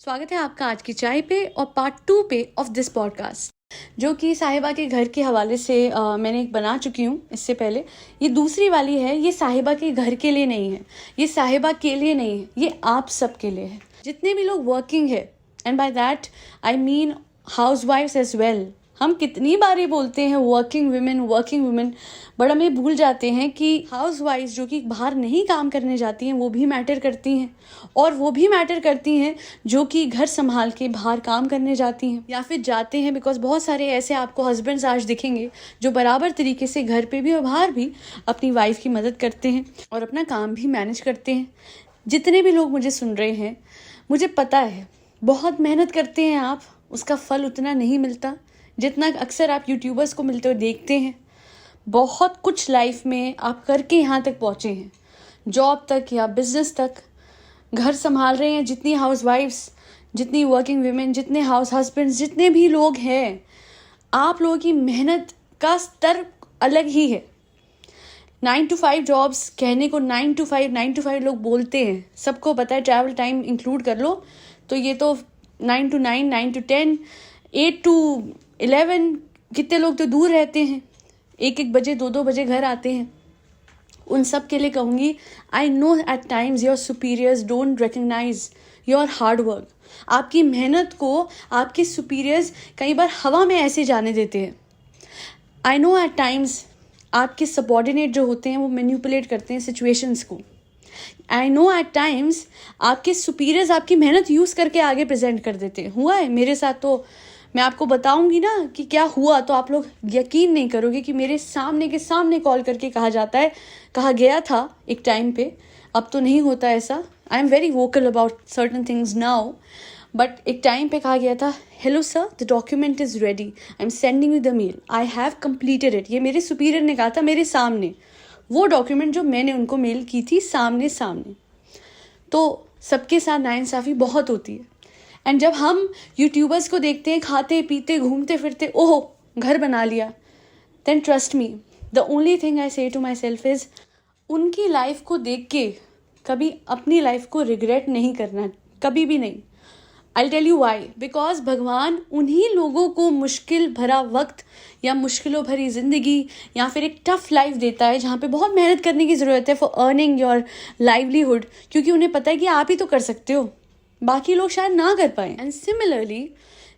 स्वागत है आपका आज की चाय पे और पार्ट 2 पे ऑफ दिस पॉडकास्ट, जो कि साहिबा के घर के हवाले से मैंने एक बना चुकी हूँ इससे पहले। ये दूसरी वाली है। ये साहिबा के घर के लिए नहीं है, ये साहिबा के लिए नहीं है, ये आप सब के लिए है, जितने भी लोग वर्किंग है। And by that I mean housewifes as well. हम कितनी बारी बोलते हैं वर्किंग वुमेन, बट हम ये भूल जाते हैं कि हाउस वाइफ जो कि बाहर नहीं काम करने जाती हैं वो भी मैटर करती हैं, और वो भी मैटर करती हैं जो कि घर संभाल के बाहर काम करने जाती हैं या फिर जाते हैं। बिकॉज बहुत सारे ऐसे आपको हस्बैंड्स आज दिखेंगे जो बराबर तरीके से घर पे भी और बाहर भी अपनी वाइफ की मदद करते हैं और अपना काम भी मैनेज करते हैं। जितने भी लोग मुझे सुन रहे हैं, मुझे पता है बहुत मेहनत करते हैं आप, उसका फल उतना नहीं मिलता जितना अक्सर आप यूट्यूबर्स को मिलते हुए देखते हैं। बहुत कुछ लाइफ में आप करके यहाँ तक पहुँचे हैं, जॉब तक या बिजनेस तक, घर संभाल रहे हैं। जितनी हाउस वाइफ्स, जितनी वर्किंग वुमेन, जितने हाउस हस्बैंड्स, जितने भी लोग हैं, आप लोगों की मेहनत का स्तर अलग ही है। 9 to 5 जॉब्स कहने को 9 to 5 लोग बोलते हैं, सबको पता है। ट्रैवल टाइम इंक्लूड कर लो तो ये तो 9 to 9, 9 to 10, 8 to 11। कितने लोग तो दूर रहते हैं, 1-1 बजे 2-2 बजे घर आते हैं। उन सब के लिए कहूँगी, I know at times your superiors don't recognise your hard work. आपकी मेहनत को आपके सुपीरियर्स कई बार हवा में ऐसे जाने देते हैं। आई नो एट टाइम्स आपके सबॉर्डिनेट जो होते हैं वो मैनिपुलेट करते हैं सिचुएशंस को। आई नो एट टाइम्स आपके सुपीरियर्स आपकी मेहनत यूज़ करके आगे प्रेजेंट कर देते हैं। हुआ है मेरे साथ, तो मैं आपको बताऊंगी ना कि क्या हुआ, तो आप लोग यकीन नहीं करोगे कि मेरे सामने के सामने कॉल करके कहा गया था एक टाइम पे। अब तो नहीं होता ऐसा। I am very vocal about certain things now, but एक टाइम पे कहा गया था, hello sir, the document is ready, I am sending you the mail, I have completed it. ये मेरे सुपीरियर ने कहा था मेरे सामने, वो डॉक्यूमेंट जो मैंने उनको मेल की थी सामने। तो सबके साथ नाइंसाफ़ी बहुत होती है। एंड जब हम यूट्यूबर्स को देखते हैं खाते पीते घूमते फिरते, ओहो घर बना लिया, then trust me, the only thing I say to myself is, उनकी लाइफ को देख के कभी अपनी लाइफ को रिग्रेट नहीं करना, कभी भी नहीं। I tell you why, because भगवान उन्हीं लोगों को मुश्किल भरा वक्त या मुश्किलों भरी ज़िंदगी या फिर एक टफ लाइफ देता है जहाँ पे बहुत मेहनत करने की ज़रूरत है फॉर अर्निंग योर लाइवलीहुड, क्योंकि उन्हें पता है कि आप ही तो कर सकते हो, बाकी लोग शायद ना कर पाए। एंड सिमिलरली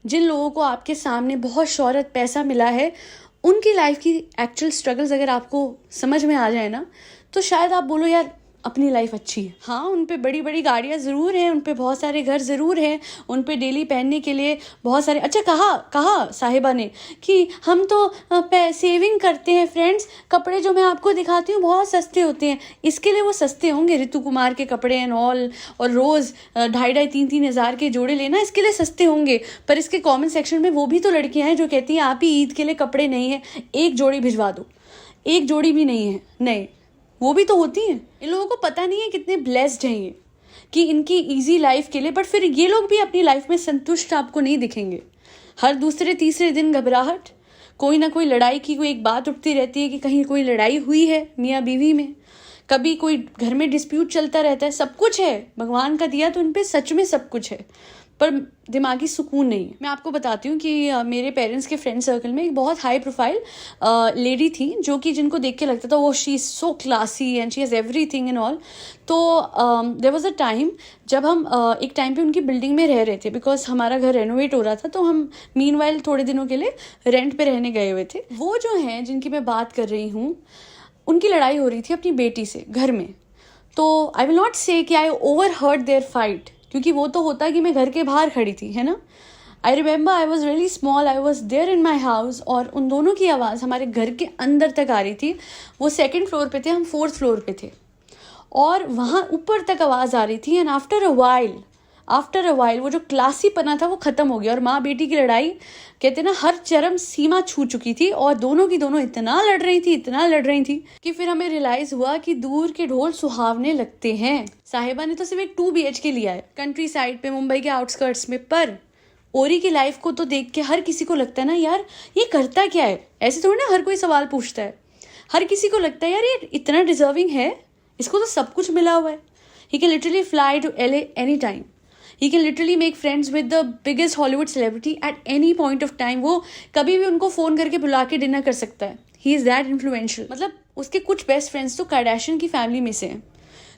जिन लोगों को आपके सामने बहुत शोहरत, पैसा मिला है, उनकी लाइफ की एक्चुअल स्ट्रगल्स अगर आपको समझ में आ जाए ना, तो शायद आप बोलो यार अपनी लाइफ अच्छी है। हाँ, उन पे बड़ी बड़ी गाड़ियाँ ज़रूर हैं, उन पे बहुत सारे घर ज़रूर हैं, उन पे डेली पहनने के लिए बहुत सारे। अच्छा, कहा साहिबा ने कि हम तो सेविंग करते हैं फ्रेंड्स, कपड़े जो मैं आपको दिखाती हूँ बहुत सस्ते होते हैं। इसके लिए वो सस्ते होंगे, ऋतु कुमार के कपड़े एंड ऑल, और रोज़ 2,500 3-3 हज़ार के जोड़े लेना, इसके लिए सस्ते होंगे। पर इसके कॉमेंट सेक्शन में वो भी तो लड़कियाँ हैं जो कहती हैं आप ही ईद के लिए कपड़े नहीं है, एक जोड़ी भिजवा दो। एक जोड़ी भी नहीं है, नहीं, वो भी तो होती हैं। इन लोगों को पता नहीं है कितने ब्लेस्ड हैं ये, कि इनकी इजी लाइफ के लिए, बट फिर ये लोग भी अपनी लाइफ में संतुष्ट आपको नहीं दिखेंगे। हर दूसरे तीसरे दिन घबराहट, कोई ना कोई लड़ाई की कोई एक बात उठती रहती है कि कहीं कोई लड़ाई हुई है मियाँ बीवी में, कभी कोई घर में डिस्प्यूट चलता रहता है। सब कुछ है, भगवान का दिया तो इन पे सच में सब कुछ है, पर दिमागी सुकून नहीं है। मैं आपको बताती हूँ कि मेरे पेरेंट्स के फ्रेंड सर्कल में एक बहुत हाई प्रोफाइल लेडी थी, जो कि जिनको देख के लगता था वो she is so classy and she has everything and all. तो देयर वाज अ टाइम जब हम एक टाइम पे उनकी बिल्डिंग में रह रहे थे, बिकॉज हमारा घर रेनोवेट हो रहा था, तो हम मीनवाइल थोड़े दिनों के लिए रेंट पे रहने गए हुए थे। वो जो हैं जिनकी मैं बात कर रही हूँ, उनकी लड़ाई हो रही थी अपनी बेटी से घर में। तो आई विल नॉट से कि I overheard their fight, क्योंकि वो तो होता कि मैं घर के बाहर खड़ी थी, है ना। I remember I was really small, I was there in my house, और उन दोनों की आवाज़ हमारे घर के अंदर तक आ रही थी। वो 2nd फ्लोर पे थे, हम 4th फ्लोर पे थे, और वहाँ ऊपर तक आवाज़ आ रही थी। एंड आफ्टर अ वाइल वो जो क्लासी पना था वो ख़त्म हो गया, और माँ बेटी की लड़ाई कहते ना हर चरम सीमा छू चुकी थी, और दोनों की दोनों इतना लड़ रही थी कि फिर हमें रियलाइज़ हुआ कि दूर के ढोल सुहावने लगते हैं। साहिबा ने तो सिर्फ एक 2 BHK लिया है कंट्री साइड पे, मुंबई के आउटस्कर्ट्स में, पर ओरी की लाइफ को तो देख के हर किसी को लगता है ना, यार ये करता क्या है। ऐसे थोड़ी ना हर कोई सवाल पूछता है, हर किसी को लगता है यार ये इतना डिजर्विंग है, इसको तो सब कुछ मिला हुआ है, he can literally fly to LA any time, he can literally make friends with the biggest Hollywood celebrity at any point of time. वो कभी भी उनको फ़ोन करके बुला के डिनर कर सकता है. He is that influential. मतलब उसके कुछ बेस्ट फ्रेंड्स तो कार्डाशियन की फैमिली में से हैं.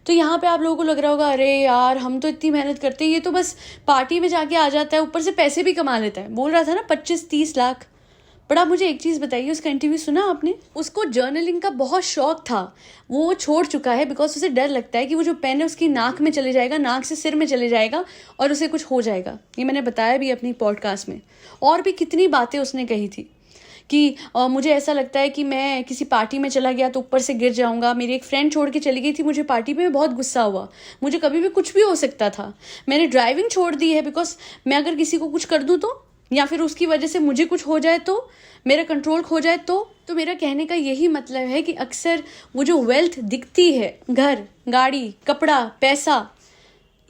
तो यहाँ पे आप लोगों को लग रहा होगा अरे यार हम तो इतनी मेहनत करते हैं, ये तो बस पार्टी में जाके आ जाता है, ऊपर से पैसे भी कमा लेता है. बोल रहा था ना 25-30 लाख. बट आप मुझे एक चीज़ बताइए, उसका इंटरव्यू सुना आपने? उसको जर्नलिंग का बहुत शौक था, वो छोड़ चुका है बिकॉज उसे डर लगता है कि वो जो पेन है उसकी नाक में चले जाएगा, नाक से सिर में चले जाएगा और उसे कुछ हो जाएगा. ये मैंने बताया भी अपनी पॉडकास्ट में. और भी कितनी बातें उसने कही थी कि मुझे ऐसा लगता है कि मैं किसी पार्टी में चला गया तो ऊपर से गिर जाऊंगा. मेरी एक फ्रेंड छोड़ के चली गई थी मुझे पार्टी में, बहुत गुस्सा हुआ, मुझे कभी भी कुछ भी हो सकता था. मैंने ड्राइविंग छोड़ दी है बिकॉज मैं अगर किसी को कुछ कर दूँ तो, या फिर उसकी वजह से मुझे कुछ हो जाए तो, मेरा कंट्रोल खो जाए तो मेरा कहने का यही मतलब है कि अक्सर वो जो वेल्थ दिखती है, घर, गाड़ी, कपड़ा, पैसा,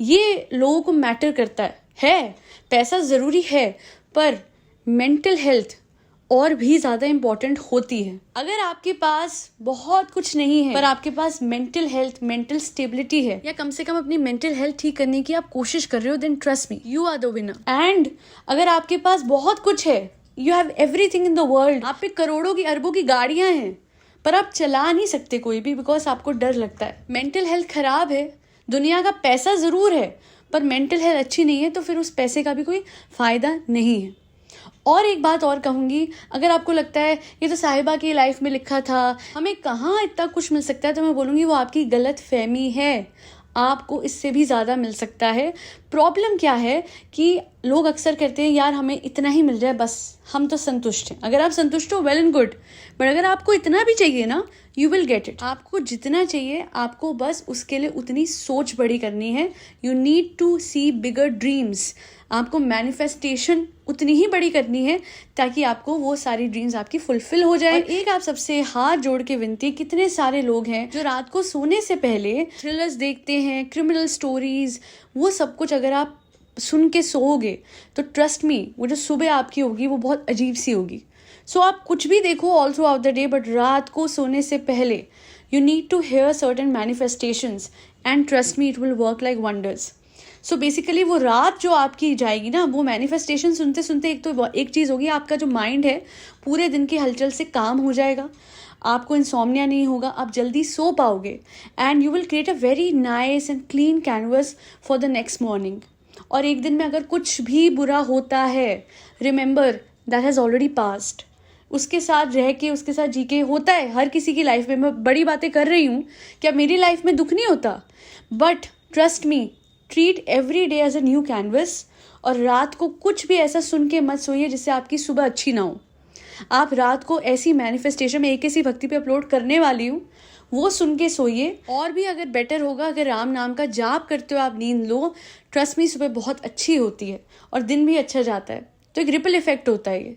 ये लोगों को मैटर करता है. पैसा ज़रूरी है पर मेंटल हेल्थ और भी ज़्यादा इम्पॉर्टेंट होती है. अगर आपके पास बहुत कुछ नहीं है पर आपके पास मेंटल हेल्थ, मेंटल स्टेबिलिटी है, या कम से कम अपनी मेंटल हेल्थ ठीक करने की आप कोशिश कर रहे हो, then trust me, you are the winner. And अगर आपके पास बहुत कुछ है, you have everything in the world, आप पे करोड़ों की अरबों की गाड़ियां हैं, पर आप चला नहीं सकते कोई भी बिकॉज आपको डर लगता है. मेंटल हेल्थ खराब है, दुनिया का पैसा ज़रूर है पर मेंटल हेल्थ अच्छी नहीं है तो फिर उस पैसे का भी कोई फ़ायदा नहीं है. और एक बात और कहूँगी, अगर आपको लगता है ये तो साहिबा की लाइफ में लिखा था, हमें कहाँ इतना कुछ मिल सकता है, तो मैं बोलूँगी वो आपकी गलत फहमी है. आपको इससे भी ज़्यादा मिल सकता है. प्रॉब्लम क्या है कि लोग अक्सर कहते हैं यार हमें इतना ही मिल जाए बस, हम तो संतुष्ट हैं. अगर आप संतुष्ट हो, वेल एंड गुड, बट अगर आपको इतना भी चाहिए ना, यू विल गेट इट. आपको जितना चाहिए, आपको बस उसके लिए उतनी सोच बड़ी करनी है. You need to see bigger dreams. आपको मैनिफेस्टेशन उतनी ही बड़ी करनी है ताकि आपको वो सारी ड्रीम्स आपकी फुलफिल हो जाए. और एक आप सबसे हाथ जोड़ के विनती, कितने सारे लोग हैं जो रात को सोने से पहले थ्रिलर्स देखते हैं, क्रिमिनल स्टोरीज, वो सब कुछ अगर आप सुन के सोओगे तो ट्रस्ट मी, वो जो सुबह आपकी होगी वो बहुत अजीब सी होगी. सो आप कुछ भी देखो all throughout the day, but रात को सोने से पहले you need to hear certain manifestations and trust me, it will work like wonders. So basically वो रात जो आपकी जाएगी ना, वो मैनिफेस्टेशन सुनते सुनते एक चीज़ होगी, आपका जो माइंड है पूरे दिन की हलचल से काम हो जाएगा, आपको इंसोम्निया नहीं होगा, आप जल्दी सो पाओगे, and you will create a very nice and clean canvas for the next morning. और एक दिन में अगर कुछ भी बुरा होता है, remember that has already passed. उसके साथ रह के, उसके साथ जी के, होता है हर किसी की लाइफ में. मैं बड़ी बातें कर रही हूँ, क्या मेरी लाइफ में दुख नहीं होता? But trust me, treat every day as a new canvas. और रात को कुछ भी ऐसा सुन के मत सोइए जिससे आपकी सुबह अच्छी ना हो. आप रात को ऐसी मैनिफेस्टेशन में एक ऐसी भक्ति पे अपलोड करने वाली हूँ, वो सुन के सोइए. और भी अगर बेटर होगा अगर राम नाम का जाप करते हो आप, नींद लो, ट्रस्ट मी सुबह बहुत अच्छी होती है और दिन भी अच्छा जाता है. तो एक रिपल इफेक्ट होता है ये.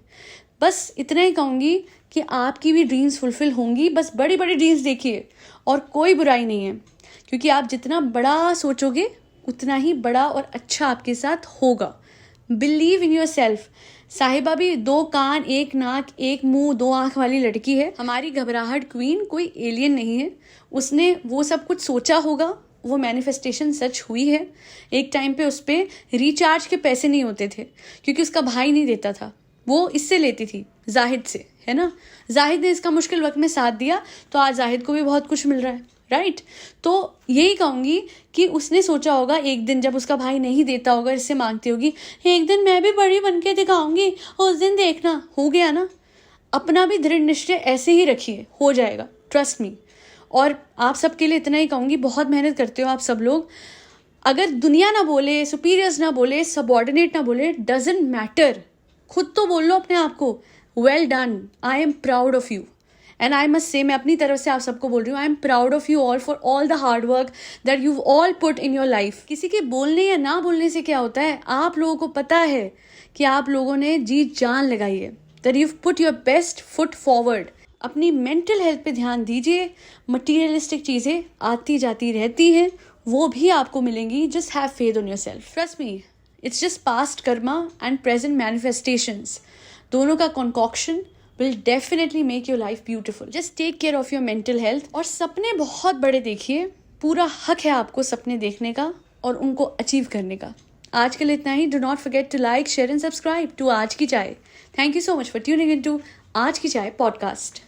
बस इतना ही कहूँगी कि आपकी भी ड्रीम्स फुलफिल होंगी. बस बड़ी बड़ी ड्रीम्स देखिए और कोई बुराई नहीं है, क्योंकि आप जितना बड़ा सोचोगे उतना ही बड़ा और अच्छा आपके साथ होगा. Believe in your self. साहिबा भी 2 कान, 1 नाक, 1 मुंह, 2 आंख वाली लड़की है. हमारी घबराहट क्वीन कोई एलियन नहीं है. उसने वो सब कुछ सोचा होगा, वो मैनिफेस्टेशन सच हुई है. एक टाइम पे उस पर रिचार्ज के पैसे नहीं होते थे क्योंकि उसका भाई नहीं देता था, वो इससे लेती थी, जाहिद से, है ना. जाहिद ने इसका मुश्किल वक्त में साथ दिया तो आज जाहिद को भी बहुत कुछ मिल रहा है, राइट. तो यही कहूँगी कि उसने सोचा होगा एक दिन जब उसका भाई नहीं देता होगा, इससे मांगती होगी, एक दिन मैं भी बड़ी बन के दिखाऊंगी, उस दिन देखना. हो गया ना. अपना भी दृढ़ निश्चय ऐसे ही रखिए, हो जाएगा, ट्रस्ट मी. और आप सबके लिए इतना ही कहूँगी, बहुत मेहनत करते हो आप सब लोग. अगर दुनिया ना बोले, सुपीरियर्स ना बोले, सबॉर्डिनेट ना बोले, डजेंट मैटर, खुद तो बोल लो अपने आप को, well done, I am proud of you. And I must say, मैं अपनी तरफ से आप सबको बोल रही हूँ, I am proud of you all for all the hard work that you all put in your life. किसी के बोलने या ना बोलने से क्या होता है, आप लोगों को पता है कि आप लोगों ने जी जान लगाई है, that you put your best foot forward. अपनी मेंटल हेल्थ पे ध्यान दीजिए. मटीरियलिस्टिक चीज़ें आती जाती रहती हैं, वो भी आपको मिलेंगी. Just have faith on your self. Trust me, it's just passed Karma and present manifestations, दोनों का concoction will definitely make your life beautiful. Just take care of your mental health. और सपने बहुत बड़े देखिए, पूरा हक है आपको सपने देखने का और उनको अचीव करने का. आज के लिए इतना ही. Do not forget to like, share and subscribe to Aaj Ki Chai. Thank you so much for tuning in to Aaj Ki चाय पॉडकास्ट.